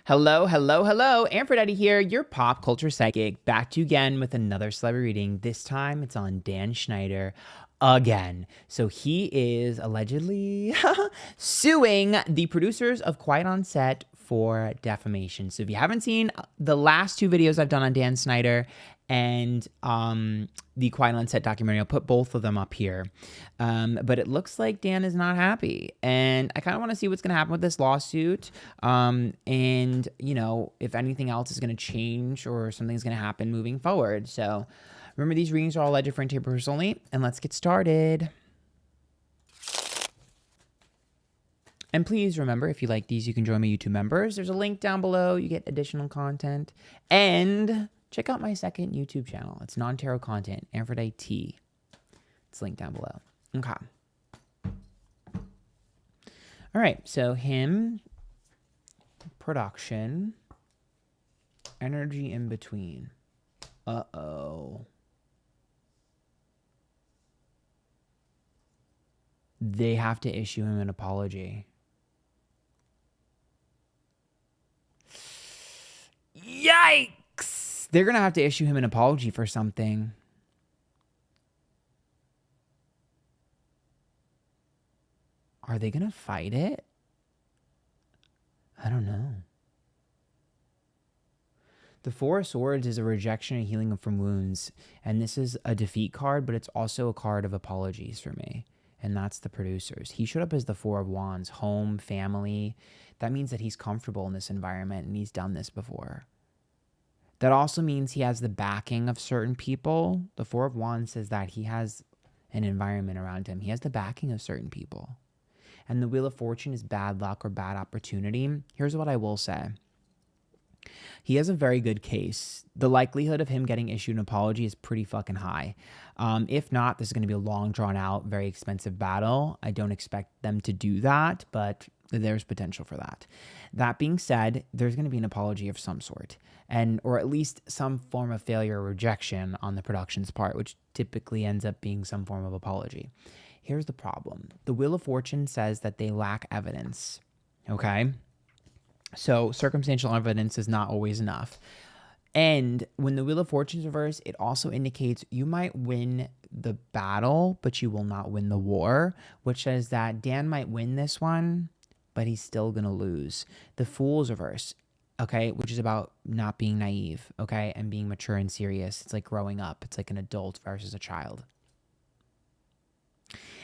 Hello, hello, hello. Antphrodite here, your pop culture psychic, back to you again with another celebrity reading. This time it's on Dan Schneider again. So he is allegedly suing the producers of Quiet on Set for defamation. So if you haven't seen the last two videos I've done on Dan Schneider and the Quiet on Set documentary, I'll put both of them up here. But it looks like Dan is not happy. And I kind of want to see what's going to happen with this lawsuit. And, you know, if anything else is going to change or something's going to happen moving forward. So remember, these readings are all alleged for interpreters only. And let's get started. And please remember, if you like these, you can join my YouTube members. There's a link down below. You get additional content. And check out my second YouTube channel. It's non-tarot content, Antphrodite. It's linked down below. Okay. All right. So him, production, energy in between. Uh-oh. They have to issue him an apology. Yikes! They're going to have to issue him an apology for something. Are they going to fight it? I don't know. The Four of Swords is a rejection and healing from wounds. And this is a defeat card, but it's also a card of apologies for me. And that's the producers. He showed up as the Four of Wands, home, family. That means that he's comfortable in this environment and he's done this before. That also means he has the backing of certain people. The Four of Wands says that he has an environment around him. He has the backing of certain people. And the Wheel of Fortune is bad luck or bad opportunity. Here's what I will say. He has a very good case. The likelihood of him getting issued an apology is pretty fucking high. If not, this is going to be a long, drawn out, very expensive battle. I don't expect them to do that, but there's potential for that. That being said, there's going to be an apology of some sort, or at least some form of failure or rejection on the production's part, which typically ends up being some form of apology. Here's the problem. The Wheel of Fortune says that they lack evidence, okay? So circumstantial evidence is not always enough. And when the Wheel of Fortune is reversed, it also indicates you might win the battle, but you will not win the war, which says that Dan might win this one, but he's still going to lose. The Fool's reverse, okay, which is about not being naive, okay, and being mature and serious. It's like growing up. It's like an adult versus a child.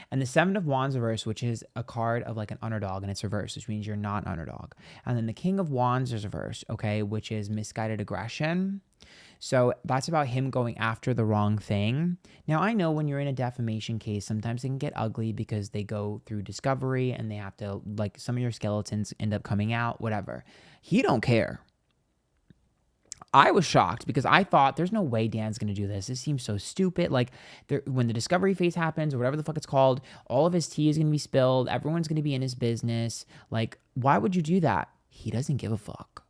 And the Seven of Wands reverse, which is a card of like an underdog, and it's reversed, which means you're not an underdog. And then the King of Wands is reversed, okay, which is misguided aggression. So that's about him going after the wrong thing. Now, I know when you're in a defamation case, sometimes it can get ugly because they go through discovery and they have to, like, some of your skeletons end up coming out, whatever. He don't care. I was shocked because I thought there's no way Dan's going to do this. This seems so stupid. Like, when the discovery phase happens or whatever the fuck it's called, all of his tea is going to be spilled. Everyone's going to be in his business. Like, why would you do that? He doesn't give a fuck.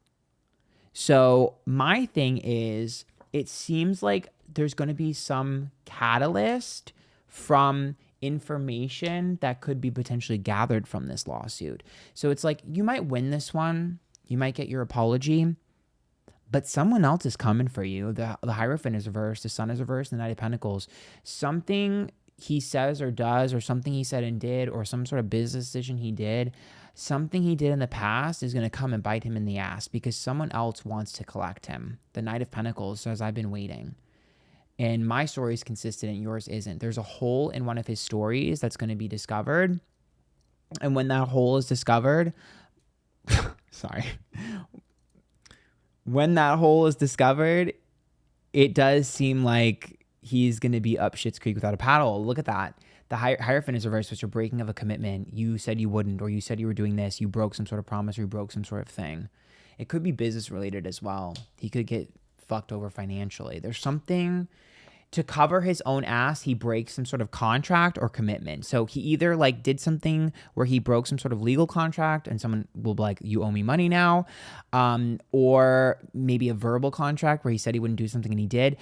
So my thing is, it seems like there's going to be some catalyst from information that could be potentially gathered from this lawsuit. So it's like, you might win this one. You might get your apology. But someone else is coming for you. The Hierophant is reversed. The Sun is reversed. The Knight of Pentacles. Something he says or does, or something he said and did, or some sort of business decision he did, something he did in the past is going to come and bite him in the ass because someone else wants to collect him. The Knight of Pentacles says, I've been waiting. And my story is consistent and yours isn't. There's a hole in one of his stories that's going to be discovered. And when that hole is discovered, sorry. When that hole is discovered, it does seem like he's going to be up shit's creek without a paddle. Look at that. The Hierophant is reversed, which is a breaking of a commitment. You said you wouldn't, or you said you were doing this. You broke some sort of promise, or you broke some sort of thing. It could be business related as well. He could get fucked over financially. There's something to cover his own ass. He breaks some sort of contract or commitment. So he either like did something where he broke some sort of legal contract and someone will be like, you owe me money now. Or maybe a verbal contract where he said he wouldn't do something and he did.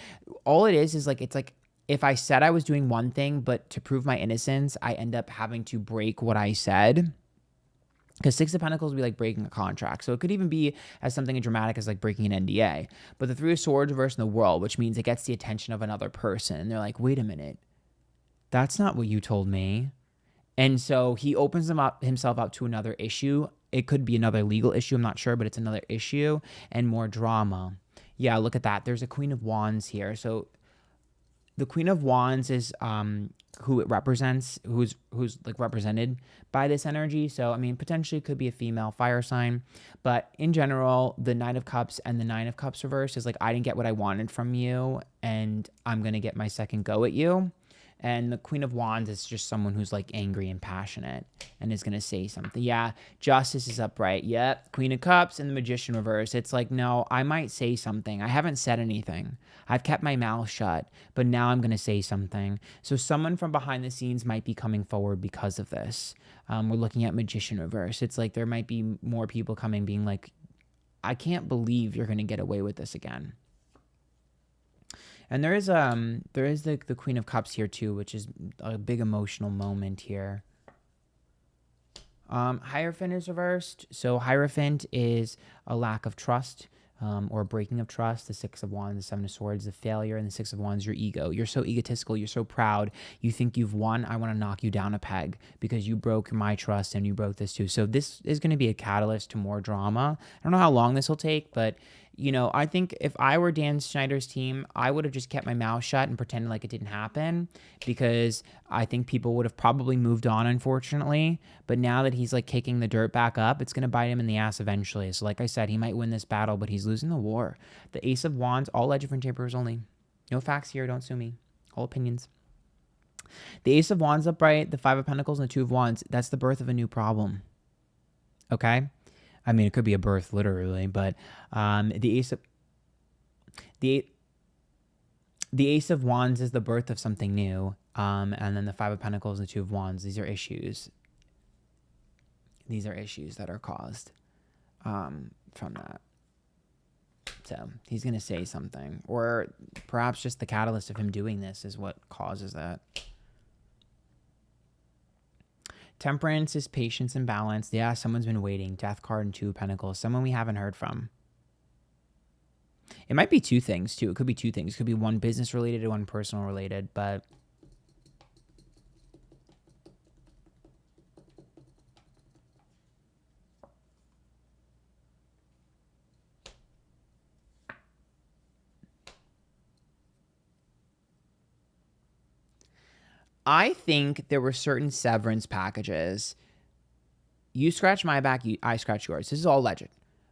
All it is like, it's like, if I said I was doing one thing, but to prove my innocence, I end up having to break what I said. Because Six of Pentacles would be like breaking a contract. So it could even be as something as dramatic as like breaking an NDA. But the Three of Swords reversed in the world, which means it gets the attention of another person. And they're like, wait a minute, that's not what you told me. And so he opens himself up to another issue. It could be another legal issue, I'm not sure, but it's another issue and more drama. Yeah, look at that. There's a Queen of Wands here. So the Queen of Wands is who it represents, who's like represented by this energy. So, I mean, potentially could be a female fire sign. But in general, the Knight of Cups and the Nine of Cups reverse is like, I didn't get what I wanted from you, and I'm going to get my second go at you. And the Queen of Wands is just someone who's like angry and passionate and is going to say something. Yeah, Justice is upright. Yep. Queen of Cups and the Magician reverse. It's like, no, I might say something. I haven't said anything. I've kept my mouth shut, but now I'm going to say something. So someone from behind the scenes might be coming forward because of this. We're looking at Magician reverse. It's like there might be more people coming being like, I can't believe you're going to get away with this again. And there is the Queen of Cups here too, which is a big emotional moment here. Hierophant is reversed. So Hierophant is a lack of trust, or breaking of trust. The Six of Wands, the Seven of Swords, the failure, and the Six of Wands, your ego. You're so egotistical. You're so proud. You think you've won. I want to knock you down a peg because you broke my trust and you broke this too. So this is going to be a catalyst to more drama. I don't know how long this will take, but you know, I think if I were Dan Schneider's team, I would have just kept my mouth shut and pretended like it didn't happen, because I think people would have probably moved on, unfortunately. But now that he's like kicking the dirt back up, it's going to bite him in the ass eventually. So like I said, he might win this battle, but he's losing the war. The Ace of Wands, all legend for taperers only. No facts here, don't sue me. All opinions. The Ace of Wands upright, the Five of Pentacles, and the Two of Wands, that's the birth of a new problem. Okay? I mean, it could be a birth, literally, but the Ace of Wands is the birth of something new, and then the Five of Pentacles and the Two of Wands. These are issues. These are issues that are caused from that. So he's gonna say something, or perhaps just the catalyst of him doing this is what causes that. Temperance is patience and balance. Yeah, someone's been waiting. Death card and Two of Pentacles. Someone we haven't heard from. It might be two things, too. It could be two things. It could be one business related and one personal related, but I think there were certain severance packages. You scratch my back, I scratch yours. This is all legend.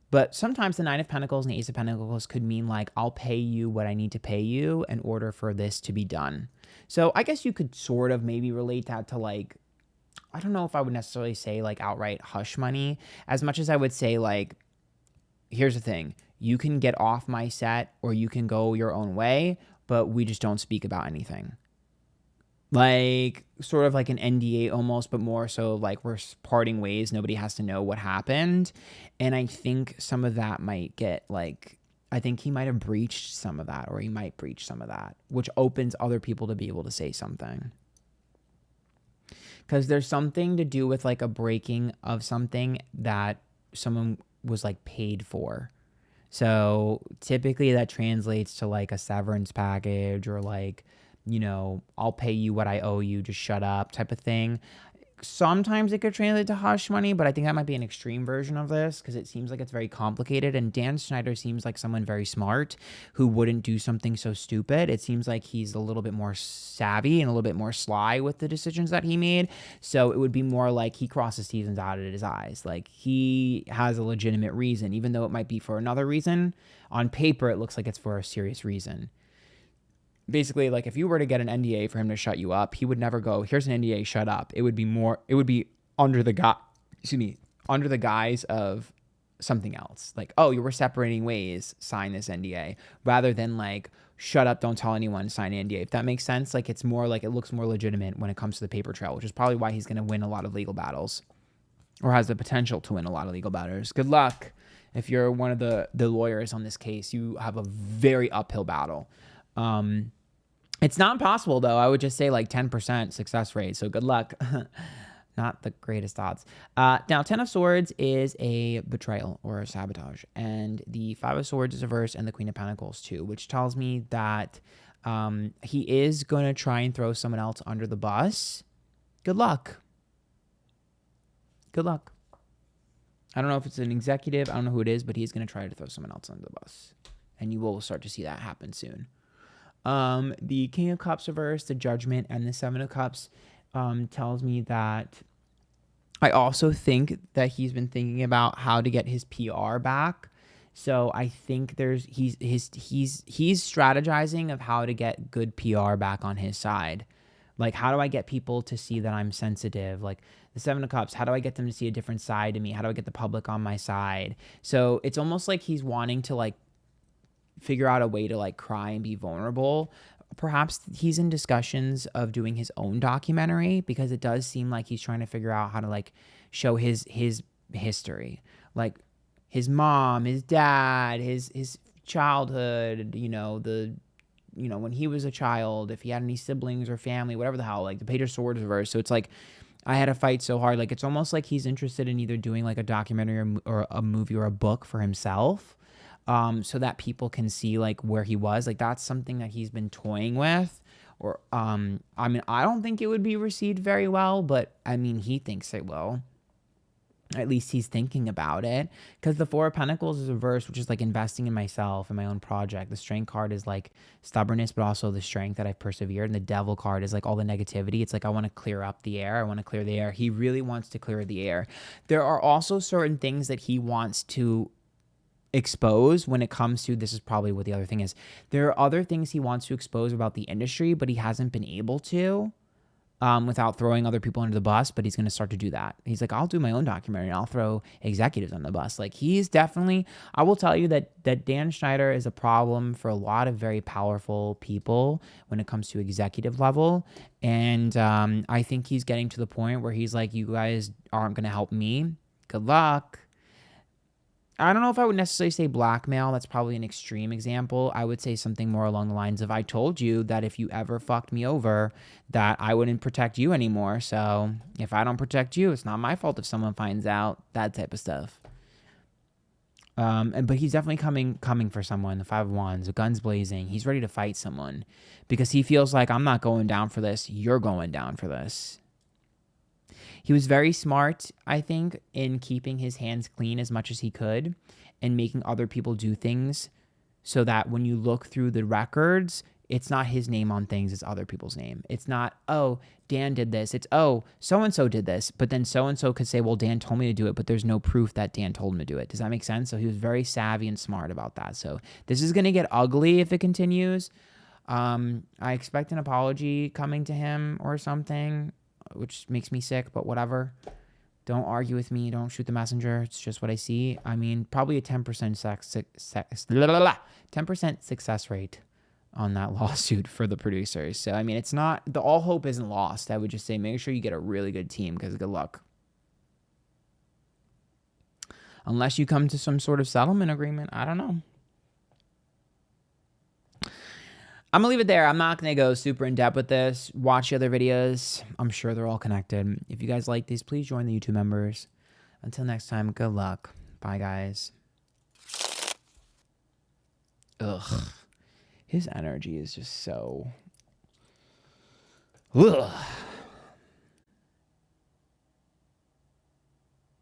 But sometimes the Nine of Pentacles and the Ace of Pentacles could mean like, I'll pay you what I need to pay you in order for this to be done. So I guess you could sort of maybe relate that to like, I don't know if I would necessarily say like outright hush money, as much as I would say like, here's the thing. You can get off my set or you can go your own way, but we just don't speak about anything. Like sort of like an NDA almost, but more so like we're parting ways. Nobody has to know what happened. And I think some of that might get like, I think he might have breached some of that, or he might breach some of that, which opens other people to be able to say something. Because there's something to do with like a breaking of something that someone was like paid for. So typically that translates to like a severance package, or like, you know, I'll pay you what I owe you, just shut up type of thing. Sometimes it could translate to hush money, but I think that might be an extreme version of this because it seems like it's very complicated. And Dan Schneider seems like someone very smart who wouldn't do something so stupid. It seems like he's a little bit more savvy and a little bit more sly with the decisions that he made. So it would be more like he crosses T's and dotted his I's. Like he has a legitimate reason, even though it might be for another reason. On paper, it looks like it's for a serious reason. Basically, like if you were to get an NDA for him to shut you up, he would never go, here's an NDA, shut up. It would be under the guise of something else. Like, oh, you were separating ways, sign this NDA, rather than like, shut up, don't tell anyone, sign an NDA. If that makes sense, like it's more like, it looks more legitimate when it comes to the paper trail, which is probably why he's going to win a lot of legal battles, or has the potential to win a lot of legal battles. Good luck. If you're one of the lawyers on this case, you have a very uphill battle. It's not impossible though. I would just say like 10% success rate. So good luck. Not the greatest odds. Now, 10 of Swords is a betrayal or a sabotage. And the 5 of Swords is reversed and the Queen of Pentacles too, which tells me that he is going to try and throw someone else under the bus. Good luck. Good luck. I don't know if it's an executive. I don't know who it is, but he's going to try to throw someone else under the bus. And you will start to see that happen soon. The King of Cups reversed, the Judgment, and the 7 of Cups tells me that I also think that he's been thinking about how to get his PR back. So I think he's strategizing of how to get good PR back on his side. Like, how do I get people to see that I'm sensitive? Like the 7 of Cups, how do I get them to see a different side to me? How do I get the public on my side? So it's almost like he's wanting to like figure out a way to like cry and be vulnerable. Perhaps he's in discussions of doing his own documentary, because it does seem like he's trying to figure out how to like show his history, like his mom, his dad, his childhood, when he was a child, if he had any siblings or family, whatever the hell, like the Page of Swords reverse. So it's like, I had to fight so hard. Like, it's almost like he's interested in either doing like a documentary or a movie or a book for himself, so that people can see like where he was. Like, that's something that he's been toying with. Or, I mean, I don't think it would be received very well, but I mean, he thinks it will. At least he's thinking about it, because the 4 of Pentacles is reversed, which is like investing in myself and my own project. The Strength card is like stubbornness, but also the strength that I've persevered. And the Devil card is like all the negativity. It's like, I want to clear up the air. I want to clear the air. He really wants to clear the air. There are also certain things that he wants to expose when it comes to, this is probably what the other thing is. There are other things he wants to expose about the industry, but he hasn't been able to. Without throwing other people under the bus, but he's going to start to do that. He's like, I'll do my own documentary and I'll throw executives on the bus. Like, he's definitely, I will tell you that Dan Schneider is a problem for a lot of very powerful people when it comes to executive level. And I think he's getting to the point where he's like, you guys aren't going to help me. Good luck. I don't know if I would necessarily say blackmail. That's probably an extreme example. I would say something more along the lines of, I told you that if you ever fucked me over, that I wouldn't protect you anymore. So if I don't protect you, it's not my fault if someone finds out. That type of stuff. But he's definitely coming for someone. The 5 of Wands, the guns blazing. He's ready to fight someone because he feels like, I'm not going down for this. You're going down for this. He was very smart, I think, in keeping his hands clean as much as he could and making other people do things so that when you look through the records, it's not his name on things, it's other people's name. It's not, oh, Dan did this. It's, oh, so-and-so did this. But then so-and-so could say, well, Dan told me to do it, but there's no proof that Dan told him to do it. Does that make sense? So he was very savvy and smart about that. So this is going to get ugly if it continues. I expect an apology coming to him or something, which makes me sick, but whatever. Don't argue with me. Don't shoot the messenger. It's just what I see. I mean, probably a 10% 10% success rate on that lawsuit for the producers. So, I mean, it's not, all hope isn't lost. I would just say make sure you get a really good team, because good luck. Unless you come to some sort of settlement agreement. I don't know. I'm going to leave it there. I'm not going to go super in depth with this. Watch the other videos. I'm sure they're all connected. If you guys like these, please join the YouTube members. Until next time, good luck. Bye, guys. Ugh. His energy is just so... Ugh.